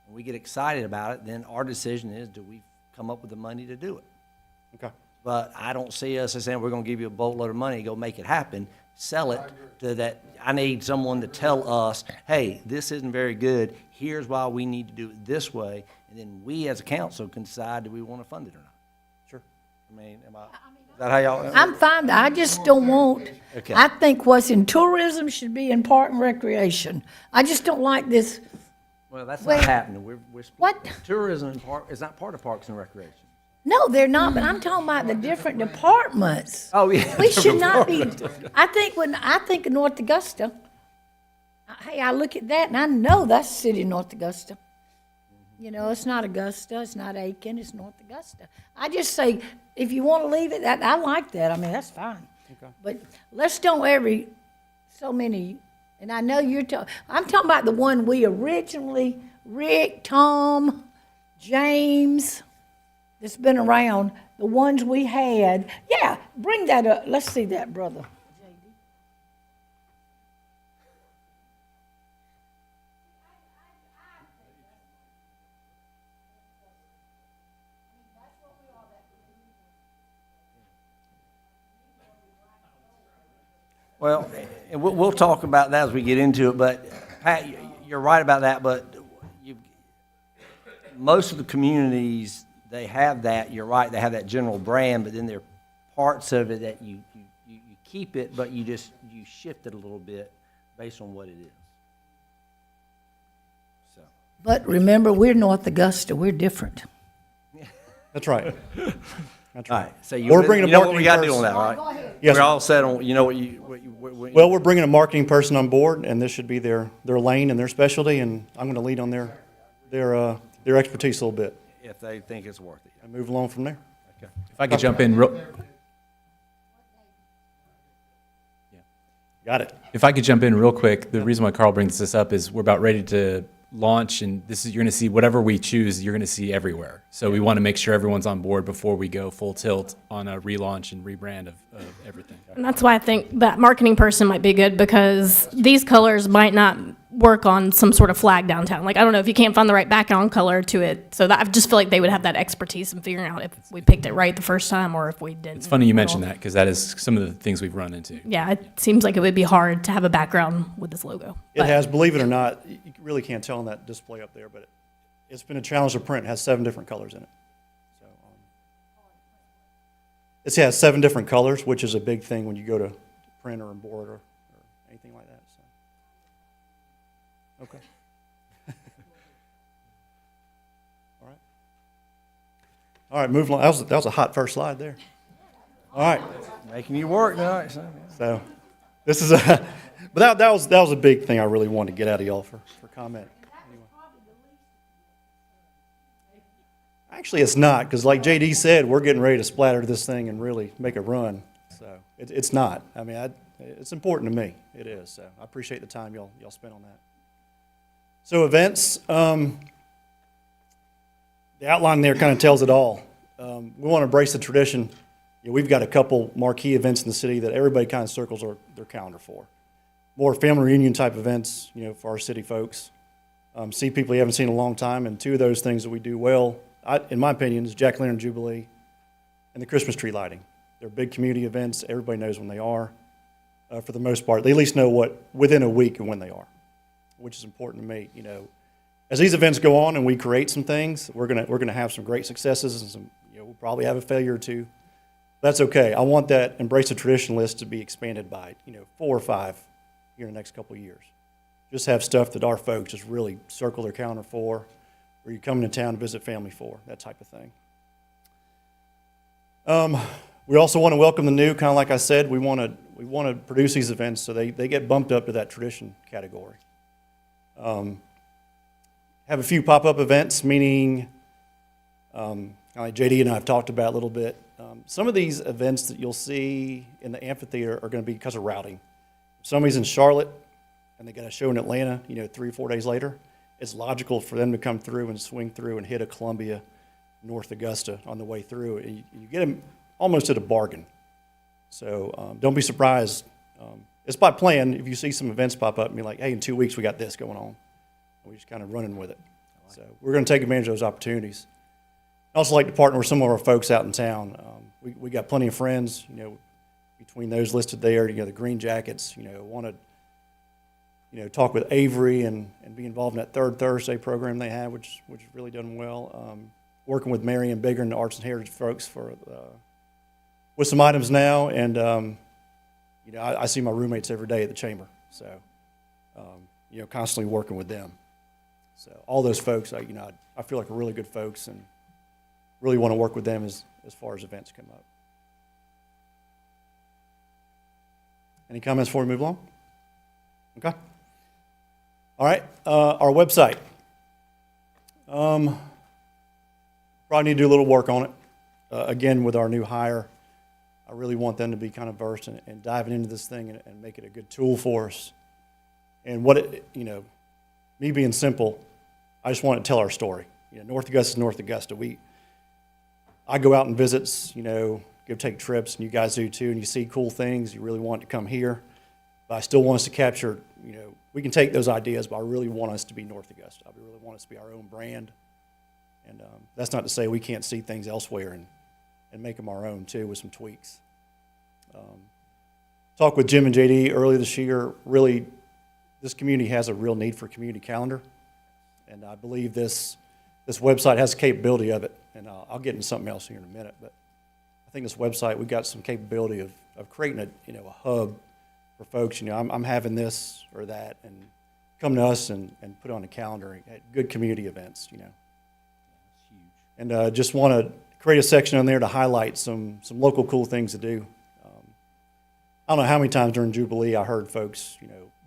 and we get excited about it, then our decision is, do we come up with the money to do it? Okay. But I don't see us as saying, we're gonna give you a boatload of money, go make it happen, sell it to that. I need someone to tell us, hey, this isn't very good, here's why we need to do it this way, and then we as a council can decide, do we wanna fund it or not? Sure. I mean, is that how y'all? I'm fine. I just don't want, Okay. I think what's in tourism should be in park and recreation. I just don't like this. Well, that's Wait. not happening, we're What? tourism and park, is not part of Parks and Recreation. No, they're not, but I'm talking about the different departments. Oh, yeah. We should not be, I think of North Augusta, hey, I look at that and I know that's the city of North Augusta. You know, it's not Augusta, it's not Aiken, it's North Augusta. I just say, if you want to leave it, I like that, I mean, that's fine. Okay. But let's don't so many, and I know I'm talking about the one we originally, Rick, Tom, James, that's been around, the ones we had. Yeah, bring that up. Let's see that, brother. Well, and we'll talk about that as we get into it, but Pat, you're right about that, but most of the communities, they have that, you're right, they have that general brand, but then there are parts of it that you keep it, but you shift it a little bit based on what it is. So. But remember, we're North Augusta, we're different. That's right. That's All right. right, so We're bringing a you know what we marketing got to do person- on that, right? Yes, We're sir. all set on, you know Well, we're bringing a marketing person on board, and this should be their lane and their specialty, and I'm going to lead on their expertise a little bit if they think it's worth it. and move along from there. Okay. If I could jump in real, Got it. if I could jump in real quick, the reason why Carl brings this up is we're about ready to launch, and you're going to see whatever we choose, you're going to see everywhere. So we want to make sure everyone's on board before we go full tilt on a relaunch and rebrand of everything. And that's why I think that marketing person might be good, because these colors might not work on some sort of flag downtown. Like, I don't know if you can't find the right background color to it. So that, I just feel like they would have that expertise in figuring out if we picked it right the first time or if we didn't. It's funny you mentioned that, because that is some of the things we've run into. Yeah, it seems like it would be hard to have a background with this logo. It But- has, believe it or not, you really can't tell on that display up there, but it's been a challenge to print. It has 7 different colors in it. So, it has 7 different colors, which is a big thing when you go to print or board or anything like that. So. Okay. All right. All right, moving on. That was a hot first slide there. All right. Making you work, all right, son. So, this is a, but that was a big thing I really wanted to get out of y'all for comment. Anyway. Actually, it's not, because like JD said, we're getting ready to splatter this thing and really make a run. So, it's not. I mean, it's important to me. It is. So, I appreciate the time y'all spent on that. So, events, the outline there kind of tells it all. We want to embrace the tradition. You know, we've got a couple marquee events in the city that everybody kind of circles their calendar for. More family reunion type events, you know, for our city folks. See people you haven't seen in a long time, and 2 of those things that we do well, in my opinion, is Jack-o'-lantern Jubilee and the Christmas tree lighting. They're big community events. Everybody knows when they are, for the most part. They at least know within a week of when they are, which is important to me. You know, as these events go on and we create some things, we're gonna have some great successes and some, you know, we'll probably have a failure or 2. That's okay. I want that embrace the tradition list to be expanded by, you know, 4 or 5 here in the next couple of years. Just have stuff that our folks just really circle their calendar for, or you're coming to town to visit family for, that type of thing. We also want to welcome the new, kind of like I said, we want to produce these events so they get bumped up to that tradition category. Have a few pop-up events, meaning, like JD and I have talked about a little bit. Some of these events that you'll see in the amphitheater are going to be because of routing. If somebody's in Charlotte and they got a show in Atlanta, you know, 3 or 4 days later, it's logical for them to come through and swing through and hit a Columbia, North Augusta on the way through. And you get them almost at a bargain. So don't be surprised. It's by plan. If you see some events pop up and be like, hey, in 2 weeks we got this going on. We're just kind of running with it. So we're going to take advantage of those opportunities. I also like to partner with some of our folks out in town. We got plenty of friends, you know, between those listed there, you know, the Green Jackets, you know, want to, you know, talk with Avery and be involved in that Third Thursday program they have, which is really done well. Working with Marion Bigger and the Arts and Heritage folks with some items now, and you know, I see my roommates every day at the chamber, so you know, constantly working with them. So all those folks, you know, I feel like are really good folks, and really want to work with them as far as events come up. Any comments before we move along? Okay. All right, our website. Probably need to do a little work on it. Again, with our new hire, I really want them to be kind of versed and diving into this thing and make it a good tool for us. And what it, you know, me being simple, I just want to tell our story. You know, North Augusta is North Augusta. I go out and visits, you know, go take trips, and you guys do too, and you see cool things. You really want to come here. But I still want us to capture, you know, we can take those ideas, but I really want us to be North Augusta. I really want us to be our own brand. And that's not to say we can't see things elsewhere and make them our own too with some tweaks. Talk talked with Jim and JD earlier this year. Really, this community has a real need for a community calendar. And I believe this website has the capability of it. And I'll get into something else here in a minute. But I think this website, we've got some capability of creating a hub for folks. I'm having this or that, and come to us and put on a calendar at good community events, And just want to create a section on there to highlight some local cool things to do. I don't know how many times during Jubilee I heard folks,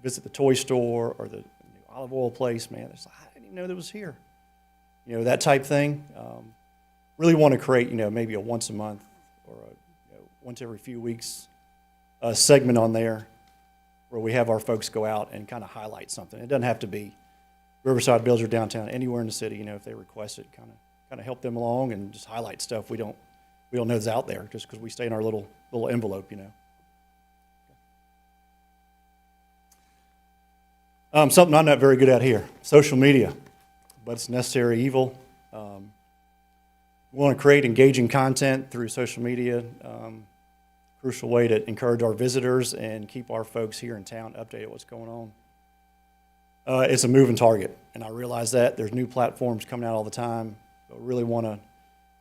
visit the toy store or the olive oil place. Man, it's like, I didn't even know that was here. That type thing. Really want to create, maybe a once a month or once every few weeks segment on there where we have our folks go out and kind of highlight something. It doesn't have to be Riverside, Bilge, or downtown, anywhere in the city. If they request it, kind of help them along and just highlight stuff we don't know is out there just because we stay in our little envelope. Something I'm not very good at here, social media, but it's necessary evil. We want to create engaging content through social media. Crucial way to encourage our visitors and keep our folks here in town updated what's going on. It's a moving target, and I realize that. There's new platforms coming out all the time, but really want to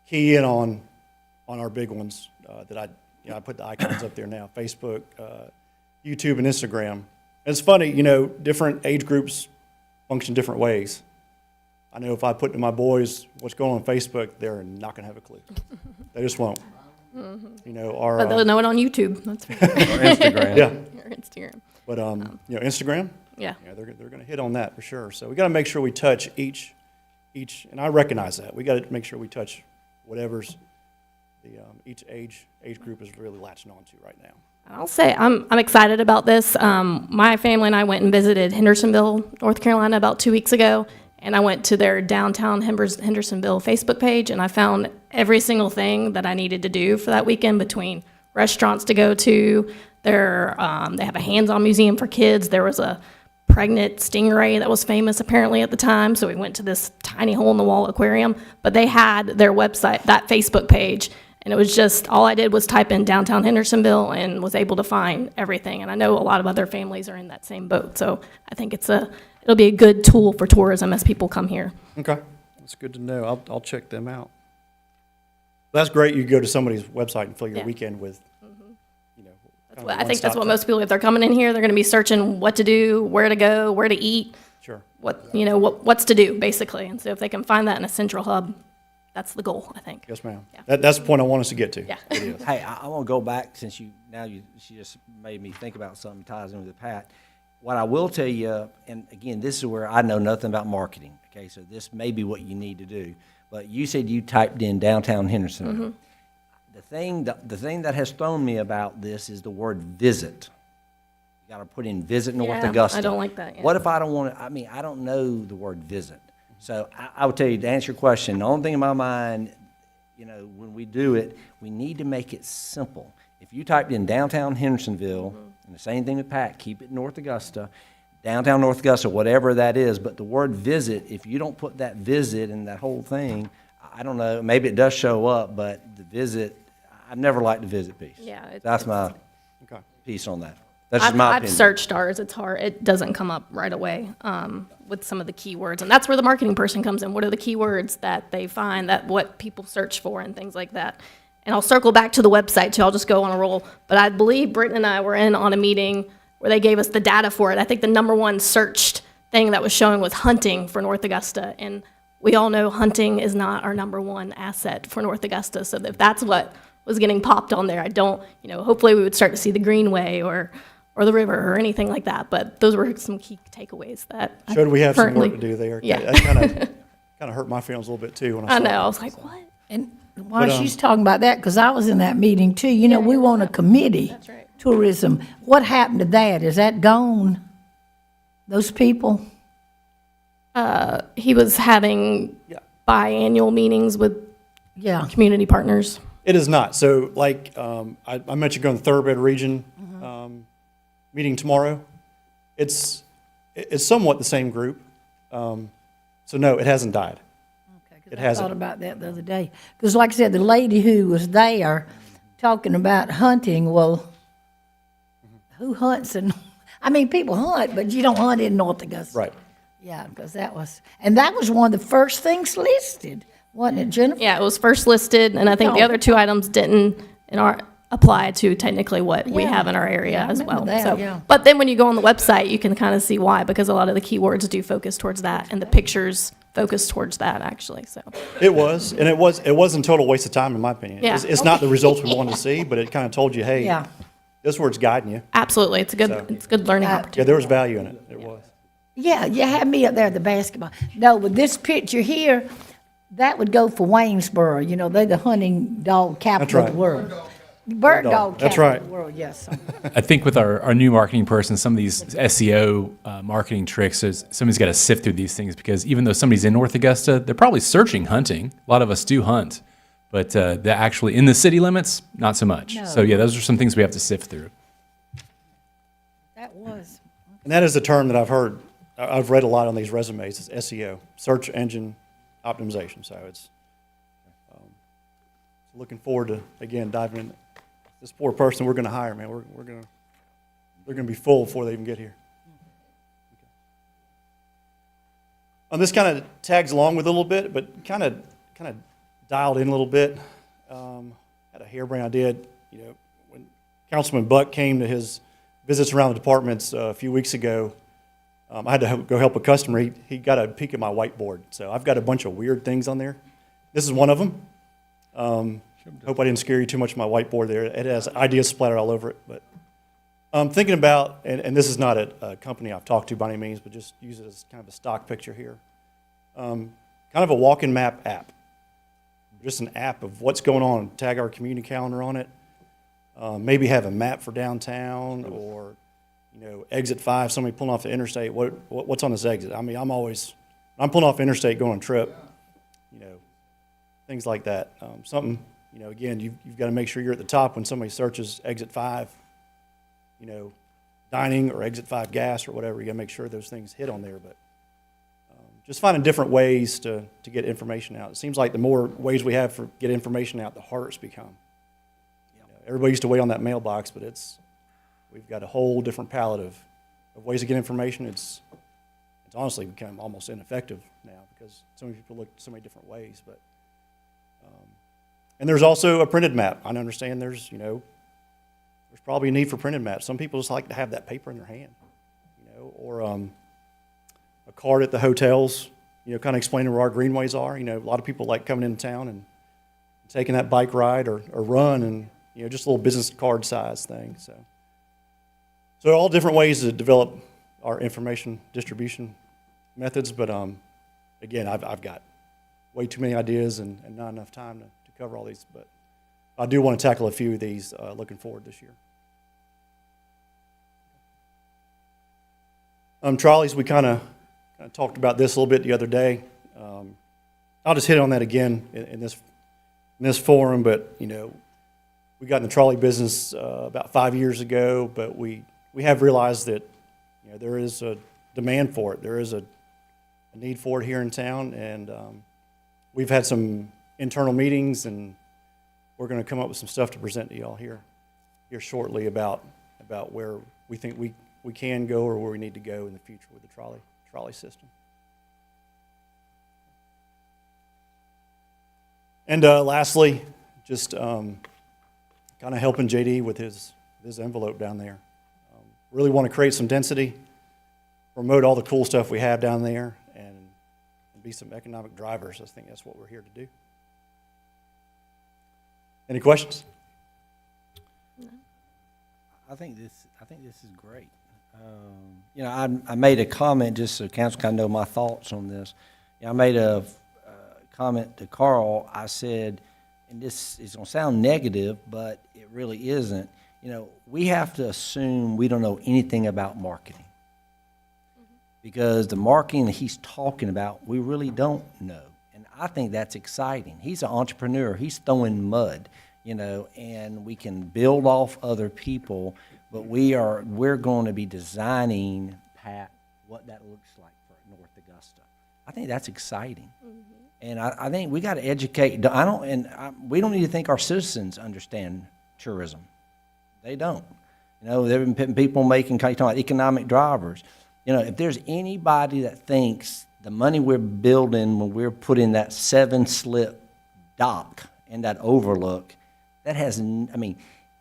key in on our big ones that I put the icons up there now, Facebook, YouTube, and Instagram. And it's funny, different age groups function different ways. I know if I put to my boys what's going on Facebook, they're not going to have a clue. They just won't. But they'll know it on YouTube. That's right. Or Instagram. Yeah. Or Instagram. But Instagram. Yeah. They're going to hit on that for sure. So we got to make sure we touch each, and I recognize that we got to make sure we touch whatever's each age group is really latching on to right now. I'll say I'm excited about this. My family and I went and visited Hendersonville, North Carolina, about 2 weeks ago, and I went to their downtown Hendersonville Facebook page, and I found every single thing that I needed to do for that weekend, between restaurants to go to. They have a hands-on museum for kids. There was a pregnant stingray that was famous apparently at the time, so we went to this tiny hole-in-the-wall aquarium. But they had their website, that Facebook page, and it was just, all I did was type in downtown Hendersonville and was able to find everything. And I know a lot of other families are in that same boat, so I think it'll be a good tool for tourism as people come here. Okay, that's good to know. I'll check them out. That's great. You go to somebody's website and fill your weekend with. I think that's what most people, if they're coming in here, they're going to be searching what to do, where to go, where to eat. Sure. What's to do, basically. And so if they can find that in a central hub, that's the goal, I think. Yes, ma'am. Yeah. That's the point I want us to get to. Yeah. It is. Hey, I want to go back, since she just made me think about something ties in with Pat. What I will tell you, and again, this is where I know nothing about marketing, okay, so this may be what you need to do, but you said you typed in downtown Hendersonville. Mm-hmm. The thing that has thrown me about this is the word visit. You got to put in visit North Yeah, Augusta. I don't like that, yeah. What if I don't want to, I don't know the word visit. So I would tell you, to answer your question, the only thing in my mind, when we do it, we need to make it simple. If you typed in downtown Hendersonville, and the same thing with Pat, keep it North Augusta, downtown North Augusta, whatever that is, but the word visit, if you don't put that visit in that whole thing, I don't know, maybe it does show up, but the visit, I've never liked the visit piece. Yeah, That's my piece on that. That's just my I've opinion. searched ours. It's hard. It doesn't come up right away with some of the keywords. And that's where the marketing person comes in. What are the keywords that they find, that what people search for and things like that? And I'll circle back to the website, too. I'll just go on a roll. But I believe Britton and I were in on a meeting where they gave us the data for it. I think the number one searched thing that was showing was hunting for North Augusta. And we all know hunting is not our number one asset for North Augusta. So if that's what was getting popped on there, hopefully we would start to see the Greenway or the river or anything like that. But those were some key takeaways that Should we have some currently, work to do there? Yeah. That kind of hurt my feelings a little bit too when I saw I know. it. I was like, what? And while she's talking about that, because I was in that meeting too, we want a committee. That's right. Tourism. What happened to that? Is that gone? Those people? He was having biannual meetings with community partners. It is not. So I mentioned going to the Thoroughbred region meeting tomorrow. It's somewhat the same group. So no, it hasn't died. It hasn't. I thought about that the other day. Because like I said, the lady who was there talking about hunting, well, who hunts and, I mean, people hunt, but you don't hunt in North Augusta. Right. Yeah, because that was one of the first things listed, wasn't it, Jennifer? Yeah, it was first listed, and I think the other two items didn't apply to technically what we Yeah. have in our area Yeah, I as remember well. that, So, yeah. but then when you go on the website, you can kind of see why, because a lot of the keywords do focus towards that, and the pictures focus towards that, actually, so. It was, and it wasn't a total waste of time, in my opinion. Yeah. It's not the results we wanted to see, but it kind of told you, hey, Yeah. this is where it's guiding you. Absolutely, it's a good learning opportunity. Yeah, there was value in it. It was. Yeah, you had me up there at the basketball. No, with this picture here, that would go for Waynesboro. You know, they're the hunting dog capital of the right. world. Bird dog That's capital right. of the world, yes. I think with our new marketing person, some of these SEO marketing tricks, is somebody's got to sift through these things, because even though somebody's in North Augusta, they're probably searching hunting. A lot of us do hunt, but they're actually in the city limits, not so much. No. So yeah, those are some things we have to sift through. That was. And that is a term that I've heard, I've read a lot on these resumes, is SEO, search engine optimization. So it's looking forward to, again, diving in. This poor person we're going to hire, man, they're going to be full before they even get here. This kind of tags along with it a little bit, but kind of dialed in a little bit. Had a harebrained idea, you know, when Councilman Buck came to his visits around the departments a few weeks ago. I had to go help a customer. He got a peek at my whiteboard. So I've got a bunch of weird things on there. This is one of them. Hope I didn't scare you too much with my whiteboard there. It has ideas splattered all over it. But I'm thinking about, and this is not a company I've talked to by any means, but just use it as kind of a stock picture here. Kind of a walking map app. Just an app of what's going on. Tag our community calendar on it. Maybe have a map for downtown, or exit 5, somebody pulling off the interstate. What's on this exit? I mean, I'm pulling off the interstate going on a trip. Things like that. Something. Again, you've got to make sure you're at the top when somebody searches exit 5, dining, or exit 5 gas, or whatever. You got to make sure those things hit on there. But just finding different ways to get information out. It seems like the more ways we have for get information out, the harder it's become. Everybody used to wait on that mailbox, but we've got a whole different palette of ways to get information. It's honestly become almost ineffective now, because so many people look so many different ways. But and there's also a printed map. I understand there's probably a need for printed maps. Some people just like to have that paper in their hand, or a card at the hotels, kind of explaining where our greenways are. A lot of people like coming into town and taking that bike ride or run, and just a little business card size thing. So all different ways to develop our information distribution methods. But again, I've got way too many ideas and not enough time to cover all these. But I do want to tackle a few of these looking forward this year. Trolleys, we kind of talked about this a little bit the other day. I'll just hit on that again in this forum. But we got in the trolley business about 5 years ago, but we have realized that there is a demand for it. There is a need for it here in town, and we've had some internal meetings, and we're going to come up with some stuff to present to y'all here shortly about where we think we can go, or where we need to go in the future with the trolley system. And lastly, just kind of helping JD with his envelope down there. Really want to create some density, promote all the cool stuff we have down there, and be some economic drivers. I think that's what we're here to do. Any questions? I think this is great. I made a comment just so council kind of know my thoughts on this. I made a comment to Carl. I said, and this is going to sound negative, but it really isn't. We have to assume we don't know anything about marketing, because the marketing that he's talking about, we really don't know. And I think that's exciting. He's an entrepreneur. He's throwing mud, and we can build off other people, but we're going to be designing, Pat, what that looks like for North Augusta. I think that's exciting. And I think we got to educate. We don't need to think our citizens understand tourism. They don't. You know, they've been putting people making, kind of talking about economic drivers. You know, if there's anybody that thinks the money we're building when we're putting that 7-slip dock and that overlook, that has, I mean,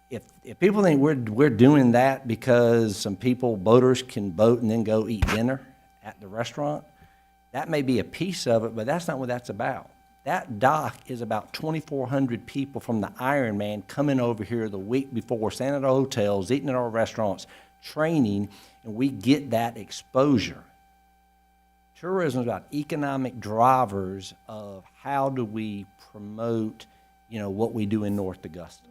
if people think we're doing that because some people, boaters, can boat and then go eat dinner at the restaurant, that may be a piece of it, but that's not what that's about. That dock is about 2,400 people from the Ironman coming over here the week before, staying at our hotels, eating at our restaurants, training, and we get that exposure. Tourism is about economic drivers of how do we promote, you know, what we do in North Augusta.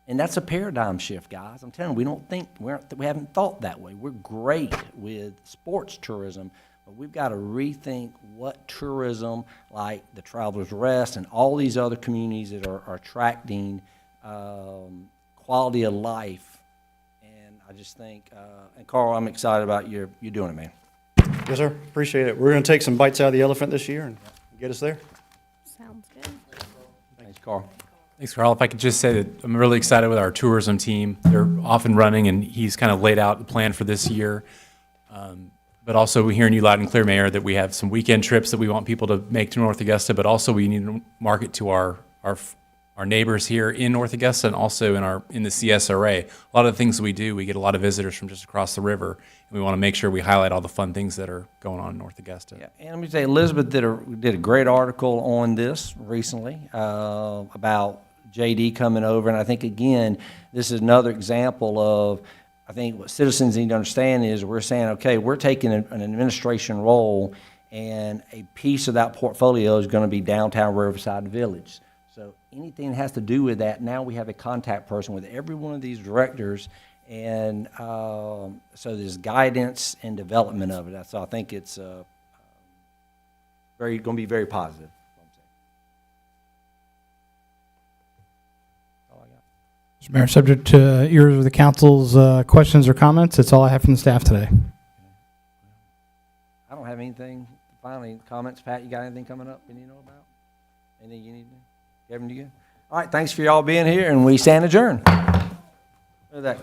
And that's a paradigm shift, guys. I'm telling you, we haven't thought that way. We're great with sports tourism, but we've got to rethink what tourism, like the Travelers Rest and all these other communities that are attracting quality of life. And I just think, and Carl, I'm excited about you doing it, man. Yes, sir. Appreciate it. We're going to take some bites out of the elephant this year and get us there. Sounds good. Thanks, Carl. Thanks, Carl. If I could just say that I'm really excited with our tourism team. They're off and running, and he's kind of laid out the plan for this year. But also, we're hearing you loud and clear, Mayor, that we have some weekend trips that we want people to make to North Augusta, but also we need to market to our neighbors here in North Augusta and also in the CSRA. A lot of the things we do, we get a lot of visitors from just across the river, and we want to make sure we highlight all the fun things that are going on in North Augusta. Yeah, and let me say, Elizabeth did a great article on this recently about JD coming over, and I think, again, this is another example of, I think what citizens need to understand is we're saying, okay, we're taking an administration role, and a piece of that portfolio is going to be downtown Riverside Village. So anything that has to do with that, now we have a contact person with every one of these directors, and so there's guidance and development of it. So I think it's going to be very positive. Mr. Mayor, subject to ears of the council's questions or comments, that's all I have from the staff today. I don't have anything. Finally, comments. Pat, you got anything coming up we need to know about? Anything you need to know? Kevin, you good? All right, thanks for y'all being here, and we stand adjourned. Look at that.